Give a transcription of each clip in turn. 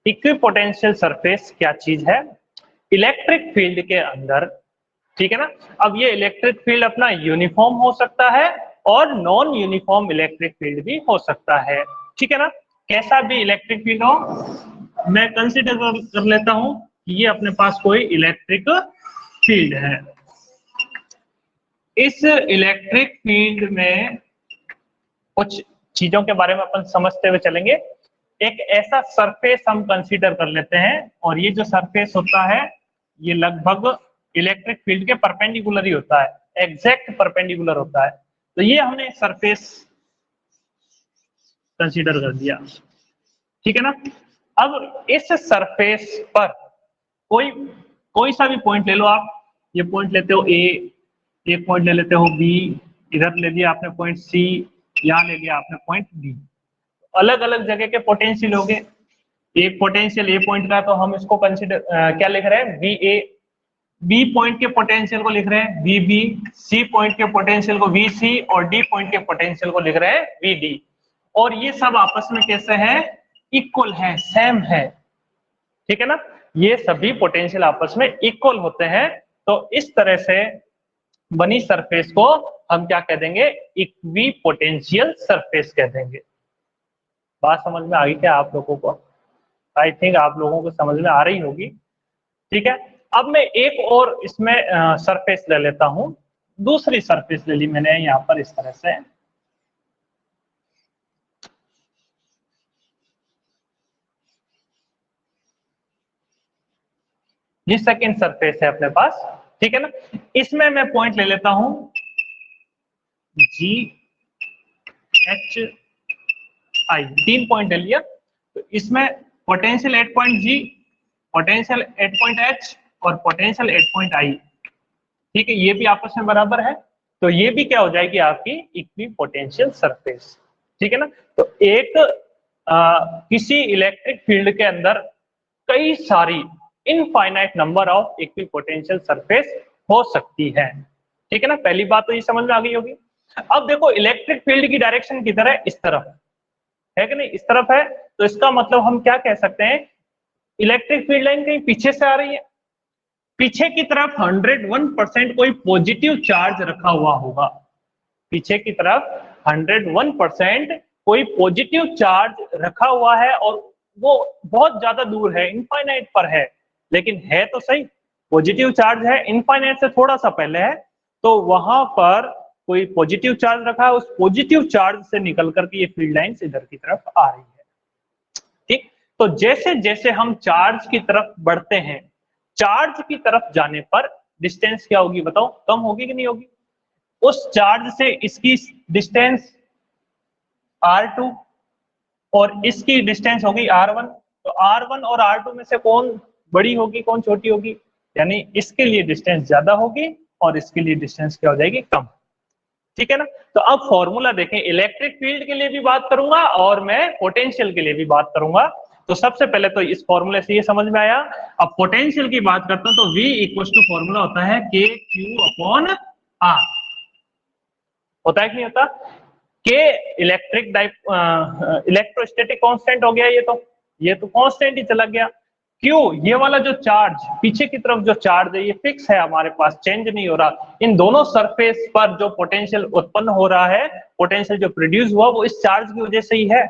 Equipotential surface क्या चीज है? इलेक्ट्रिक फील्ड के अंदर, ठीक है ना। अब ये इलेक्ट्रिक फील्ड अपना यूनिफॉर्म हो सकता है और नॉन यूनिफॉर्म इलेक्ट्रिक फील्ड भी हो सकता है, ठीक है ना। कैसा भी इलेक्ट्रिक फील्ड हो, मैं कंसीडर कर लेता हूं कि ये अपने पास कोई इलेक्ट्रिक फील्ड है। इस इलेक्ट्रिक फील्ड में कुछ चीजों के बारे में अपन समझते हुए चलेंगे। एक ऐसा सरफेस हम कंसीडर कर लेते हैं और ये जो सरफेस होता है ये लगभग इलेक्ट्रिक फील्ड के परपेंडिकुलर ही होता है, एग्जैक्ट परपेंडिकुलर होता है। तो ये हमने सरफेस कंसीडर कर दिया, ठीक है ना। अब इस सरफेस पर कोई सा भी पॉइंट ले लो आप। ये पॉइंट लेते हो ए, एक पॉइंट ले लेते हो बी, इधर ले लिया आपने पॉइंट सी, यहाँ ले लिया आपने पॉइंट डी। अलग अलग जगह के पोटेंशियल हो गए। एक पोटेंशियल ए पॉइंट का तो हम इसको कंसीडर क्या लिख रहे हैं, वी ए। बी पॉइंट के पोटेंशियल को लिख रहे हैं वी बी, सी पॉइंट के पोटेंशियल को वी सी और डी पॉइंट के पोटेंशियल को लिख रहे हैं वी डी। और ये सब आपस में कैसे है, इक्वल है, सेम है, ठीक है ना। ये सभी पोटेंशियल आपस में इक्वल होते हैं। तो इस तरह से बनी सरफेस को हम क्या कह देंगे, इक्वी पोटेंशियल सरफेस कह देंगे। बात समझ में आ गई क्या आप लोगों को? आई थिंक आप लोगों को समझ में आ रही होगी, ठीक है। अब मैं एक और इसमें सरफेस ले लेता हूं। दूसरी सरफेस ले ली मैंने यहाँ पर इस तरह से। ये सेकेंड सरफेस है अपने पास, ठीक है ना। इसमें मैं पॉइंट ले लेता हूं जी एच आई, 3 पॉइंट ले लिया। तो इसमें potential at point G, potential at point H और पोटेंशियल एट पॉइंट आई, ठीक है। ये भी आपस में बराबर है, तो ये भी क्या हो जाएगी आपकी इक्वी पोटेंशियल सरफेस, ठीक है ना। तो एक किसी इलेक्ट्रिक फील्ड के अंदर कई सारी infinite number of equi potential surface हो सकती है, ठीक है ना। पहली बात तो ये समझ में आ गई होगी। अब देखो इलेक्ट्रिक फील्ड की डायरेक्शन किधर है, इस तरफ है कि नहीं, इस तरफ है। तो इसका मतलब हम क्या कह सकते हैं, इलेक्ट्रिक फील्ड लाइन कहीं पीछे से आ रही है, पीछे की तरफ 101% कोई पॉजिटिव चार्ज रखा हुआ होगा। पीछे की तरफ 101% कोई पॉजिटिव चार्ज रखा हुआ है और वो बहुत ज्यादा दूर है, इनफाइनाइट पर है, लेकिन है तो सही, पॉजिटिव चार्ज है, इनफाइनाइट से थोड़ा सा पहले है। तो वहां पर कोई पॉजिटिव चार्ज रखा है, उस पॉजिटिव चार्ज से निकल करके ये फील्ड लाइंस इधर की तरफ आ रही है, ठीक। तो जैसे जैसे हम चार्ज की तरफ बढ़ते हैं, चार्ज की तरफ जाने पर डिस्टेंस क्या होगी बताओ, कम होगी कि नहीं होगी? उस चार्ज से इसकी डिस्टेंस R2 और इसकी डिस्टेंस होगी R1। तो R1 और R2 में से कौन बड़ी होगी, कौन छोटी होगी? यानी इसके लिए डिस्टेंस ज्यादा होगी और इसके लिए डिस्टेंस क्या हो जाएगी, कम, ठीक है ना। तो अब फॉर्मूला देखें, इलेक्ट्रिक फील्ड के लिए भी बात करूंगा और मैं पोटेंशियल के लिए भी बात करूंगा। तो सबसे पहले तो इस फॉर्मूले से ये समझ में आया। अब पोटेंशियल की बात करता हूं तो V इक्वल टू फॉर्मूला होता है KQ/R, होता है कि नहीं होता? के इलेक्ट्रोस्टैटिक कांस्टेंट हो गया, ये तो कांस्टेंट ही चला गया। क्यों, ये वाला जो चार्ज पीछे की तरफ जो चार्ज है ये फिक्स है हमारे पास, चेंज नहीं हो रहा। इन दोनों सरफेस पर जो पोटेंशियल उत्पन्न हो रहा है, पोटेंशियल जो प्रोड्यूस हुआ वो इस चार्ज की वजह से ही है।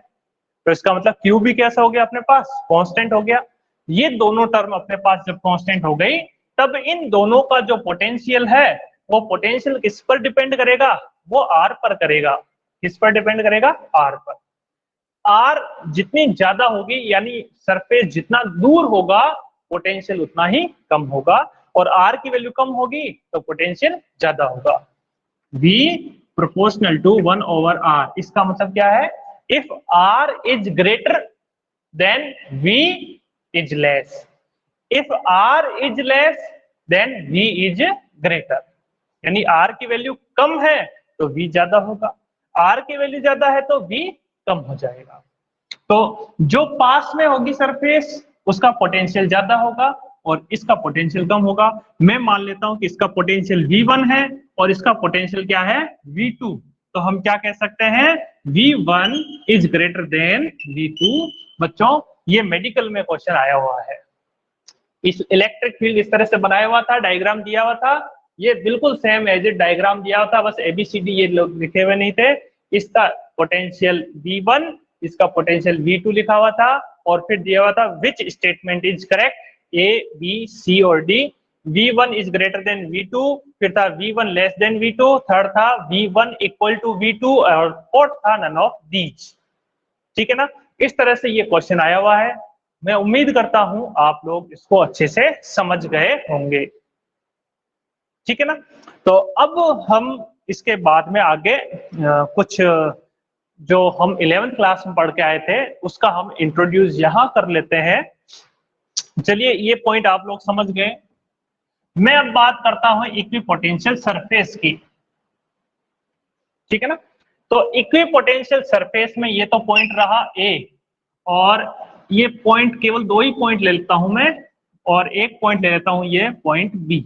तो इसका मतलब क्यू भी कैसा हो गया अपने पास, कांस्टेंट हो गया। ये दोनों टर्म अपने पास जब कांस्टेंट हो गई, तब इन दोनों का जो पोटेंशियल है वो पोटेंशियल किस पर डिपेंड करेगा, वो आर पर करेगा। किस पर डिपेंड करेगा, आर पर। आर जितनी ज्यादा होगी, यानी सरफेस जितना दूर होगा, पोटेंशियल उतना ही कम होगा, और आर की वैल्यू कम होगी तो पोटेंशियल ज्यादा होगा। V proportional to 1/R। इसका मतलब क्या है, if R is greater than V is less, if R is less than V is greater. यानी R की वैल्यू कम है तो V ज्यादा होगा, R की वैल्यू ज्यादा है तो V कम हो जाएगा। तो जो पास में होगी सरफेस उसका पोटेंशियल ज्यादा होगा, और इसका पोटेंशियल कम होगा। मैं मान लेता हूं कि इसका पोटेंशियल V1 है और इसका पोटेंशियल क्या है V2, तो हम क्या कह सकते हैं V1 is greater then V2। बच्चों ये मेडिकल में क्वेश्चन आया हुआ है, इस इलेक्ट्रिक फील्ड इस तरह से बनाया हुआ था, डायग्राम दिया हुआ था, ये बिल्कुल सेम एज इट डायग्राम दिया हुआ था, बस ABCD ये लोग लिखे हुए नहीं थे। इसका पोटेंशियल V1, इसका पोटेंशियल V2 लिखा हुआ था और फिर दिया हुआ था which statement is correct, A, B, C और D। V1 is greater then V2, फिर था V1 less than V2, third था V1 इक्वल टू V2 और फोर्थ था नन ऑफ दीज। ठीक है ना, इस तरह से ये क्वेश्चन आया हुआ है। मैं उम्मीद करता हूं आप लोग इसको अच्छे से समझ गए होंगे। ठीक है ना, तो अब हम इसके बाद में आगे कुछ जो हम 11th क्लास में पढ़ के आए थे उसका हम इंट्रोड्यूस यहां कर लेते हैं। चलिए ये पॉइंट आप लोग समझ गए। मैं अब बात करता हूं इक्विपोटेंशियल सरफेस की। ठीक है ना, तो इक्विपोटेंशियल सरफेस में ये तो पॉइंट रहा A, और ये पॉइंट केवल दो ही पॉइंट ले लेता हूं मैं, और एक पॉइंट ले लेता हूं ये पॉइंट B।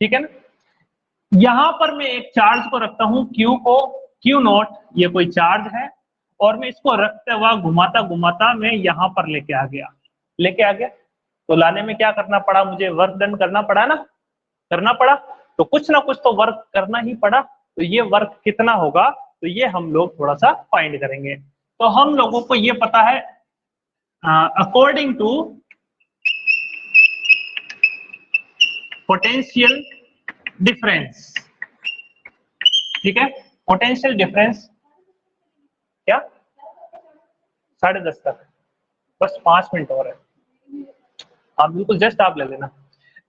ठीक है ना, यहां पर मैं एक चार्ज को रखता हूं Q को, Q0, ये कोई चार्ज है, और मैं इसको रखते हुआ घुमाता घुमाता मैं यहां पर लेके आ गया। तो लाने में क्या करना पड़ा, मुझे वर्क डन करना पड़ा ना, करना पड़ा, तो कुछ ना कुछ तो वर्क करना ही पड़ा। तो ये वर्क कितना होगा, तो ये हम लोग थोड़ा सा फाइंड करेंगे। तो हम लोगों को ये पता है अकॉर्डिंग टू पोटेंशियल डिफरेंस। ठीक है, पोटेंशियल डिफरेंस क्या 10:30 तक, बस 5 मिनट और है। हाँ बिल्कुल, जस्ट आप ले लेना।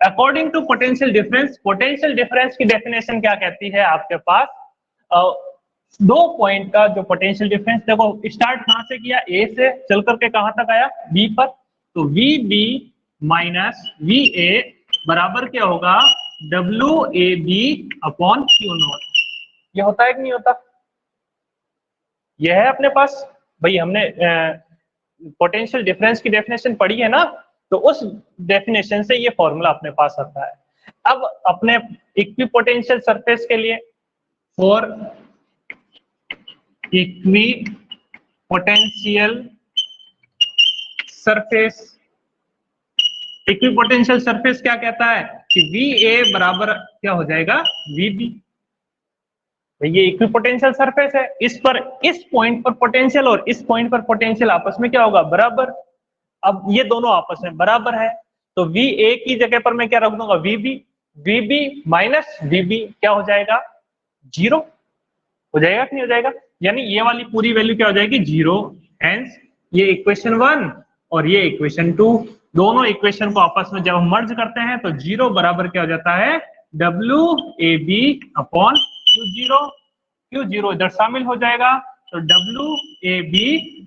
According to potential difference, potential difference की डेफिनेशन क्या कहती है आपके पास, दो पॉइंट का जो पोटेंशियल डिफरेंस, देखो स्टार्ट कहां से किया, A से चल करके कहां तक आया B पर, तो VB माइनस VA बराबर क्या होगा WAB अपॉन Q0। ये होता है कि नहीं होता, ये है अपने पास भाई, हमने पोटेंशियल डिफरेंस की डेफिनेशन पढ़ी है ना, तो उस डेफिनेशन से ये फॉर्मूला अपने पास आता है। अब अपने इक्विपोटेंशियल सरफेस के लिए, for equipotential surface, equipotential surface क्या कहता है कि VA बराबर क्या हो जाएगा VB। ये इक्विपोटेंशियल सरफेस है, इस पर इस पॉइंट पर पोटेंशियल और इस पॉइंट पर पोटेंशियल आपस में क्या होगा बराबर। अब ये दोनों आपस में बराबर है, तो VA की जगह पर मैं क्या रख दूंगा VB, VB माइनस VB क्या हो जाएगा 0 हो जाएगा कि नहीं हो जाएगा, यानी ये वाली पूरी वैल्यू क्या हो जाएगी 0। हेंस ये इक्वेशन 1 और ये इक्वेशन 2, दोनों इक्वेशन को आपस में जब हम मर्ज करते हैं तो 0 बराबर क्या हो जाता है WAB अपॉन Q0 इधर शामिल हो जाएगा, तो WAB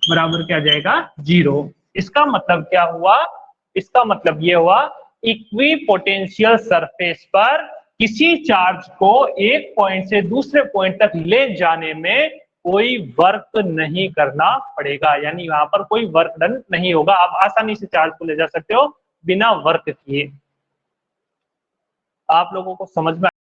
बराबर क्या जाएगा 0। इसका मतलब क्या हुआ, इसका मतलब ये हुआ इक्विपोटेंशियल सरफेस पर किसी चार्ज को एक पॉइंट से दूसरे पॉइंट तक ले जाने में कोई वर्क नहीं करना पड़ेगा, यानी वहां पर कोई वर्क डन नहीं होगा। आप आसानी से चार्ज को ले जा सकते हो बिना वर्क किए। आप लोगों को समझ में